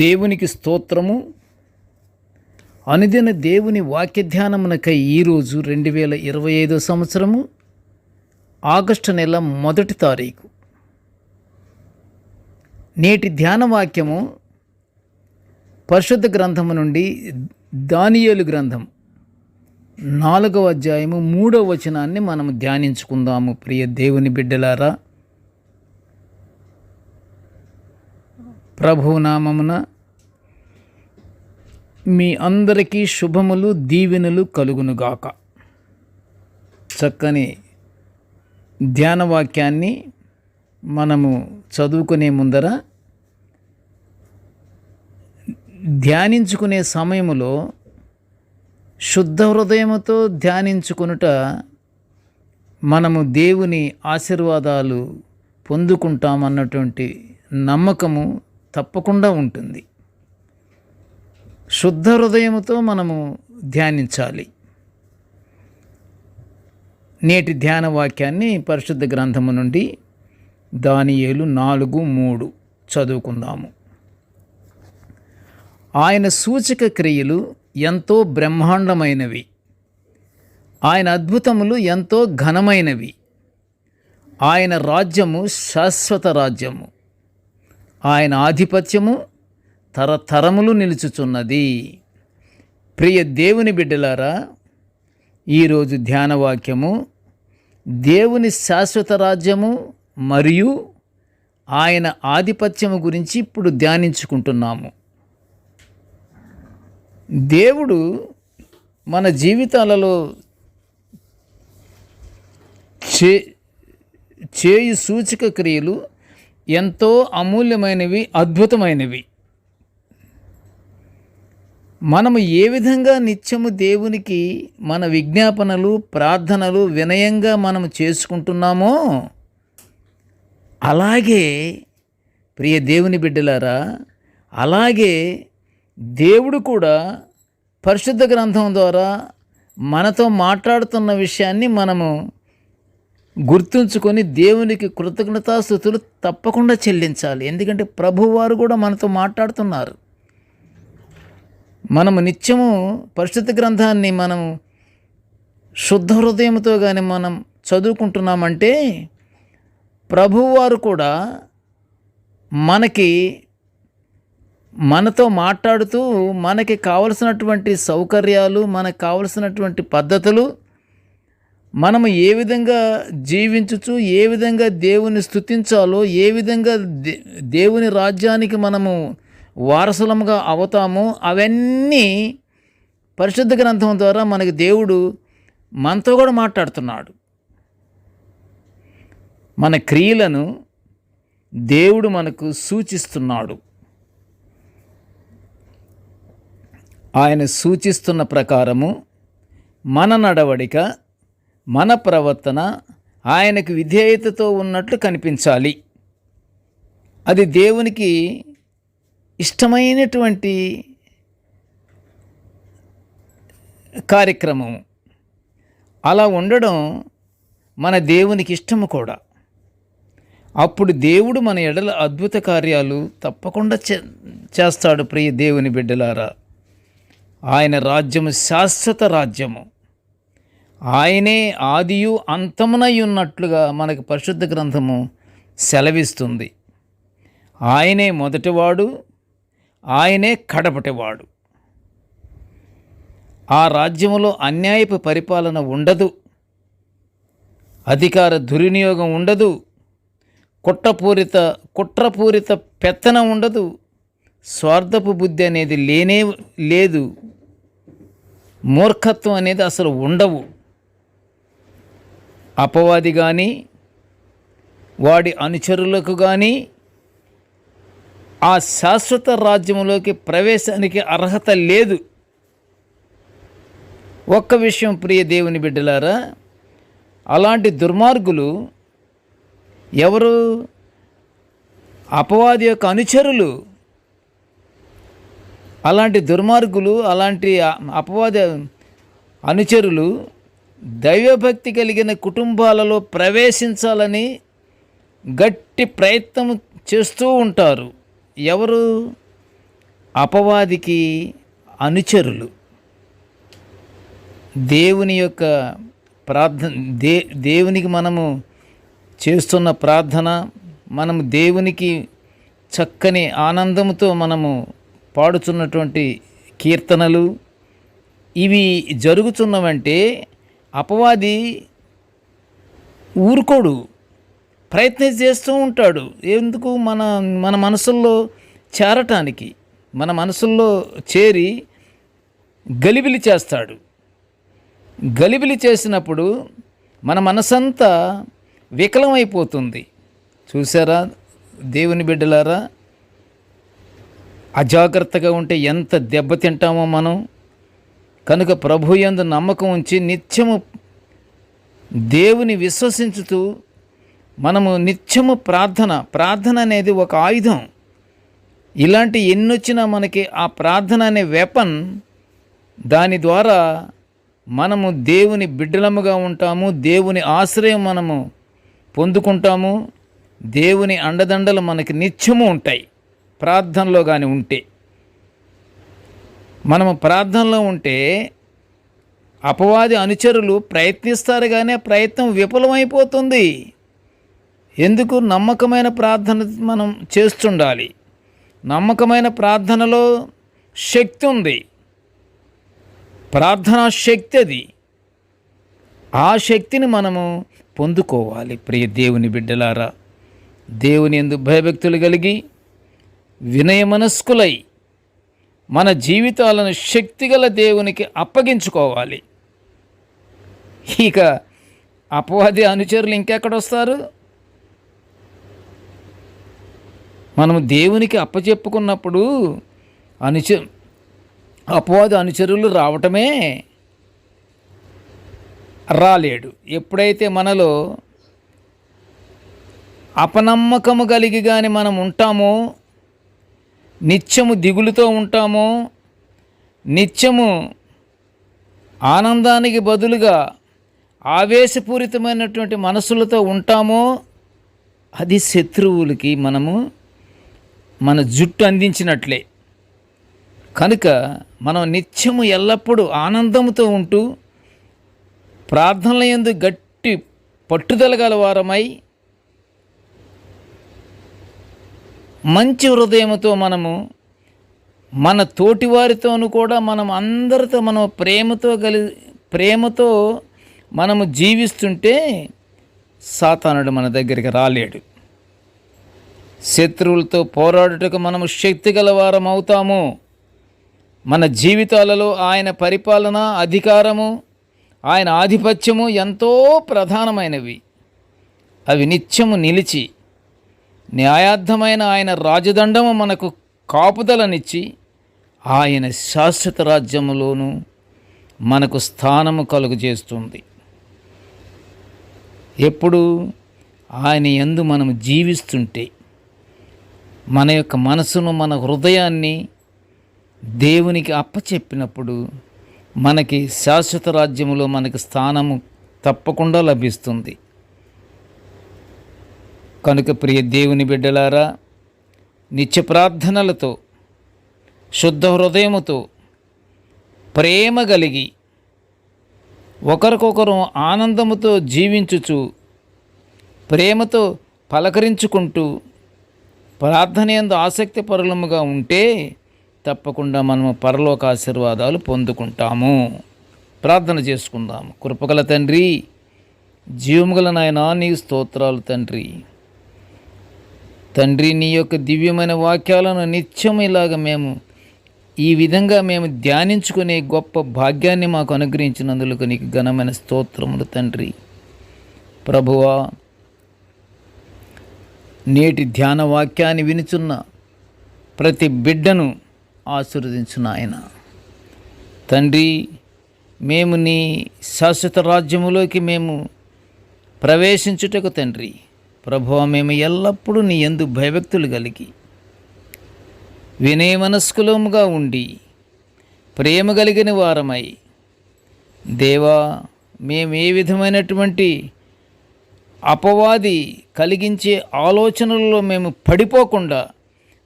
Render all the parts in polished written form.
దేవునికి స్తోత్రము. అనుదిన దేవుని వాక్య ధ్యానమునకై ఈరోజు 2025 సంవత్సరము ఆగస్టు నెల 1 తారీఖు. నేటి ధ్యాన వాక్యము పరిశుద్ధ గ్రంథము నుండి దానియేలు గ్రంథం 4వ అధ్యాయము 3వ వచనాన్ని మనము ధ్యానించుకుందాము. ప్రియ దేవుని బిడ్డలారా, ప్రభునామమున మీ అందరికీ శుభములు దీవెనలు కలుగునుగాక. చక్కని ధ్యానవాక్యాన్ని మనము చదువుకునే ముందర ధ్యానించుకునే సమయములో శుద్ధ హృదయముతో ధ్యానించుకొనుట మనము దేవుని ఆశీర్వాదాలు పొందుకుంటామన్నటువంటి నమ్మకము తప్పకుండా ఉంటుంది. శుద్ధ హృదయముతో మనము ధ్యానించాలి. నేటి ధ్యాన వాక్యాన్ని పరిశుద్ధ గ్రంథము నుండి దానియేలు 4:3 చదువుకుందాము. ఆయన సూచక క్రియలు ఎంతో బ్రహ్మాండమైనవి, ఆయన అద్భుతములు ఎంతో ఘనమైనవి. ఆయన రాజ్యము శాశ్వత రాజ్యము, ఆయన ఆధిపత్యము తరతరములు నిలుచుచున్నది. ప్రియ దేవుని బిడ్డలారా, ఈరోజు ధ్యానవాక్యము దేవుని శాశ్వత రాజ్యము మరియు ఆయన ఆధిపత్యము గురించి ఇప్పుడు ధ్యానించుకుంటున్నాము. దేవుడు మన జీవితాలలో చేయు సూచక క్రియలు ఎంతో అమూల్యమైనవి, అద్భుతమైనవి. మనము ఏ విధంగా నిత్యము దేవునికి మన విజ్ఞాపనలు, ప్రార్థనలు వినయంగా మనము చేసుకుంటున్నామో అలాగే ప్రియ దేవుని బిడ్డలారా, అలాగే దేవుడు కూడా పరిశుద్ధ గ్రంథం ద్వారా మనతో మాట్లాడుతున్న విషయాన్ని మనము గుర్తుంచుకొని దేవునికి కృతజ్ఞతాస్తుతులు తప్పకుండా చెల్లించాలి. ఎందుకంటే ప్రభువారు కూడా మనతో మాట్లాడుతున్నారు. మనము నిత్యము పరిశుద్ధ గ్రంథాన్ని మనము శుద్ధ హృదయంతో కానీ మనం చదువుకుంటున్నామంటే ప్రభువారు కూడా మనతో మాట్లాడుతూ మనకి కావలసినటువంటి సౌకర్యాలు, మనకు కావలసినటువంటి పద్ధతులు, మనము ఏ విధంగా జీవించుచు ఏ విధంగా దేవుని స్తుతించాలో, ఏ విధంగా దేవుని రాజ్యానికి మనము వారసులముగా అవుతామో అవన్నీ పరిశుద్ధ గ్రంథం ద్వారా మనకి దేవుడు మనతో కూడా మాట్లాడుతున్నాడు. మన క్రియలను దేవుడు మనకు సూచిస్తున్నాడు. ఆయన సూచిస్తున్న ప్రకారము మన నడవడిక, మన ప్రవర్తన ఆయనకు విధేయతతో ఉన్నట్లు కనిపించాలి. అది దేవునికి ఇష్టమైనటువంటి కార్యక్రమం. అలా ఉండడం మన దేవునికి ఇష్టము కూడా. అప్పుడు దేవుడు మన ఎడల అద్భుత కార్యాలు తప్పకుండా చేస్తాడు. ప్రియ దేవుని బిడ్డలారా, ఆయన రాజ్యము శాశ్వత రాజ్యము. ఆయనే ఆదియు అంతమునై ఉన్నట్లుగా మనకు పరిశుద్ధ గ్రంథము సెలవిస్తుంది. ఆయనే మొదటివాడు, ఆయనే కడపటివాడు. ఆ రాజ్యములో అన్యాయపు పరిపాలన ఉండదు, అధికార దుర్వినియోగం ఉండదు, కుట్రపూరిత పెత్తనం ఉండదు, స్వార్థపు బుద్ధి అనేది లేనే లేదు, మూర్ఖత్వం అనేది అసలు ఉండవు. అపవాది కానీ వాడి అనుచరులకు కానీ ఆ శాశ్వత రాజ్యంలోకి ప్రవేశానికి అర్హత లేదు. ఒక్క విషయం ప్రియ దేవుని బిడ్డలారా, అలాంటి దుర్మార్గులు ఎవరు? అపవాది యొక్క అనుచరులు. అలాంటి దుర్మార్గులు, అలాంటి అపవాద అనుచరులు దైవభక్తి కలిగిన కుటుంబాలలో ప్రవేశించాలని గట్టి ప్రయత్నం చేస్తూ ఉంటారు. ఎవరు? అపవాదికి అనుచరులు. దేవుని యొక్క ప్రార్థన, దేవునికి మనము చేస్తున్న ప్రార్థన, మనము దేవునికి చక్కని ఆనందంతో మనము పాడుతున్నటువంటి కీర్తనలు ఇవి జరుగుతున్నవంటే అపవాది ఊరుకోడు, ప్రయత్నం చేస్తూ ఉంటాడు. ఎందుకు? మన మనసుల్లో చేరటానికి, మన మనసుల్లో చేరి గలిబిలి చేస్తాడు. గలిబిలి చేసినప్పుడు మన మనసంతా వికలమైపోతుంది. చూసారా దేవుని బిడ్డలారా, అజాగ్రత్తగా ఉంటే ఎంత దెబ్బతింటామో మనం. కనుక ప్రభు యందు నమ్మకం ఉంచి నిత్యము దేవుని విశ్వసించుతూ మనము నిత్యము ప్రార్థన అనేది ఒక ఆయుధం. ఇలాంటి ఎన్నొచ్చినా మనకి ఆ ప్రార్థన అనే వెపన్, దాని ద్వారా మనము దేవుని బిడ్డలముగా ఉంటాము, దేవుని ఆశ్రయం మనము పొందుకుంటాము, దేవుని అండదండలు మనకి నిత్యము ఉంటాయి ప్రార్థనలో కానీ ఉంటే. మనము ప్రార్థనలో ఉంటే అపవాది అనుచరులు ప్రయత్నిస్తారు, కానీ ప్రయత్నం విఫలమైపోతుంది. ఎందుకు? నమ్మకమైన ప్రార్థన మనం చేస్తుండాలి. నమ్మకమైన ప్రార్థనలో శక్తి ఉంది, ప్రార్థనా శక్తి అది. ఆ శక్తిని మనము పొందుకోవాలి. ప్రియ దేవుని బిడ్డలారా, దేవుని యందు భయభక్తులు కలిగి వినయమనస్కులై మన జీవితాలను శక్తిగల దేవునికి అప్పగించుకోవాలి. ఇక అపవాది అనుచరులు ఇంకెక్కడొస్తారు? మనము దేవునికి అప్పచెప్పుకున్నప్పుడు అపవాది అనుచరులు రావటమే రాలేడు. ఎప్పుడైతే మనలో అపనమ్మకము కలిగి కానీ మనం ఉంటామో, నిత్యము దిగులుతో ఉంటామో, నిత్యము ఆనందానికి బదులుగా ఆవేశపూరితమైనటువంటి మనసులతో ఉంటామో, అది శత్రువులకి మనము మన జుట్టు అందించినట్లే. కనుక మనం నిత్యము ఎల్లప్పుడూ ఆనందంతో ఉంటూ ప్రార్థనల యందు గట్టి పట్టుదల గల వారమై మంచి హృదయంతో మనము మన తోటివారితోనూ కూడా మనం అందరితో మనం ప్రేమతో మనము జీవిస్తుంటే సాతానుడు మన దగ్గరికి రాలేడు. శత్రువులతో పోరాడుటకు మనము శక్తి గలవారం అవుతాము. మన జీవితాలలో ఆయన పరిపాలన, అధికారము, ఆయన ఆధిపత్యము ఎంతో ప్రధానమైనవి. అవి నిత్యము నిలిచి న్యాయార్థమైన ఆయన రాజదండము మనకు కాపుదలనిచ్చి ఆయన శాశ్వత రాజ్యములోనూ మనకు స్థానము కలుగజేస్తుంది. ఎప్పుడు ఆయన యందు మనం జీవిస్తుంటే, మన యొక్క మనసును, మన హృదయాన్ని దేవునికి అప్పచెప్పినప్పుడు మనకి శాశ్వత రాజ్యములో మనకి స్థానము తప్పకుండా లభిస్తుంది. కనుక ప్రియ దేవుని బిడ్డలారా, నిత్య ప్రార్థనలతో, శుద్ధ హృదయముతో, ప్రేమ కలిగి ఒకరికొకరు ఆనందముతో జీవించుచు, ప్రేమతో పలకరించుకుంటూ ప్రార్థన యందు ఆసక్తి పరులముగా ఉంటే తప్పకుండా మనము పరలోక ఆశీర్వాదాలు పొందుకుంటాము. ప్రార్థన చేసుకుందాము. కృపగల తండ్రి, జీవముగల నాయనా, నీ స్తోత్రాలు తండ్రి. తండ్రి, నీ యొక్క దివ్యమైన వాక్యాలను నిత్యం ఇలాగ ఈ విధంగా మేము ధ్యానించుకునే గొప్ప భాగ్యాన్ని మాకు అనుగ్రహించినందుకు నీకు ఘనమైన స్తోత్రములు తండ్రి. ప్రభువా, నేటి ధ్యాన వాక్యాన్ని వినుచున్న ప్రతి బిడ్డను ఆశీర్వదించు నాయన. తండ్రి, మేము నీ శాశ్వత రాజ్యములోకి మేము ప్రవేశించుటకు తండ్రి, ప్రభువా, మేము ఎల్లప్పుడూ నీ యందు భయభక్తులు కలిగి వినయమనస్కులముగా ఉండి ప్రేమ కలిగిన వారమై, దేవా, మేము ఏ విధమైనటువంటి అపవాది కలిగించే ఆలోచనలలో మేము పడిపోకుండా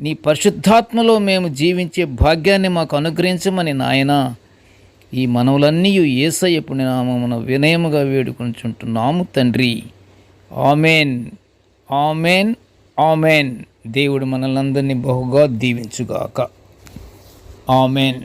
నీ పరిశుద్ధాత్మలో మేము జీవించే భాగ్యాన్ని మాకు అనుగ్రహించమని నాయనా ఈ మనవులన్నీ యేసయ్య పుణ్యనామమున వినయముగా వేడుకొనుచుంటున్నాము తండ్రి. Amen, amen, amen. దేవుడు మనల్నందరినీ బహుగా దీవించుగాక. ఆమెన్.